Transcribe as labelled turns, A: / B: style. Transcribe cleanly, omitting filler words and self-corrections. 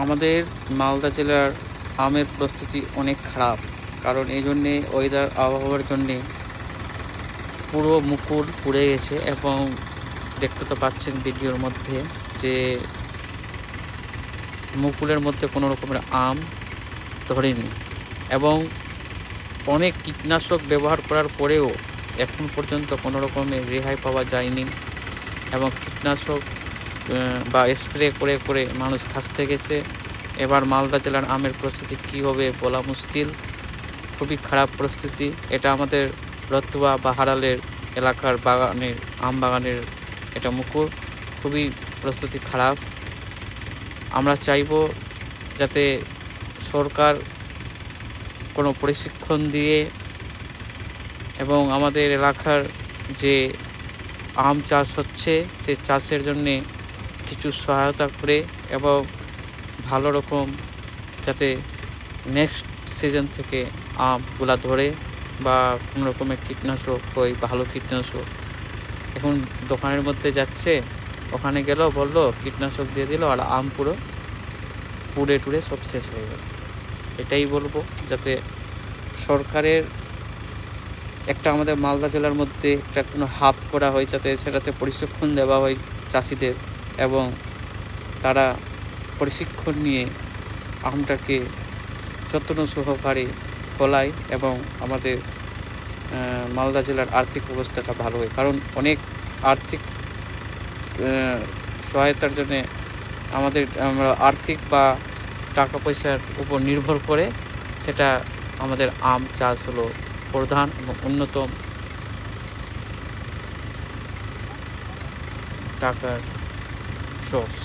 A: আমাদের মালদা জেলার আমের প্রস্তুতি অনেক খারাপ, কারণ এই জন্যে ওয়েদার আবহাওয়ার জন্যে পুরো মুকুল পুড়ে গেছে এবং দেখতে তো পাচ্ছেন ভিডিওর মধ্যে যে মুকুলের মধ্যে কোনো রকমের আম ধরেনি এবং অনেক কীটনাশক ব্যবহার করার পরেও এখন পর্যন্ত কোনো রকমের রেহাই পাওয়া যায়নি এবং কীটনাশক বা স্প্রে করে করে মানুষ খাসতে গেছে। এবার মালদা জেলার আমের প্রস্তুতি কী হবে বলা মুশকিল, খুবই খারাপ পরিস্থিতি। এটা আমাদের রতুয়া বা হারালের এলাকার বাগানের আম বাগানের এটা মুকুল, খুবই প্রস্তুতি খারাপ। আমরা চাইব যাতে সরকার কোনো প্রশিক্ষণ দিয়ে এবং আমাদের এলাকার যে আম চাষ হচ্ছে সে চাষের জন্যে কিছু সহায়তা করে এবং ভালো রকম যাতে নেক্সট সিজন থেকে আমগুলা ধরে বা কোনো রকমের কীটনাশক হয়, ভালো কীটনাশক। এখন দোকানের মধ্যে যাচ্ছে, ওখানে গেলেও বললো কীটনাশক দিয়ে দিল আর আম পুরো পুড়ে টুড়ে সব শেষ হয়ে গেল। এটাই বলবো যাতে সরকারের একটা আমাদের মালদা জেলার মধ্যে একটা কোনো হাব করা হয়, যাতে সেটাতে প্রশিক্ষণ দেওয়া হয় চাষিদের এবং তারা প্রশিক্ষণ নিয়ে আমটাকে যত্ন সহকারে ফলায় এবং আমাদের মালদা জেলার আর্থিক অবস্থাটা ভালো হয়। কারণ অনেক আর্থিক সহায়তার জন্যে আমরা আর্থিক বা টাকা পয়সার উপর নির্ভর করে সেটা আমাদের আম চাষ হলো প্রধান এবং অন্যতম টাকার সোর্স।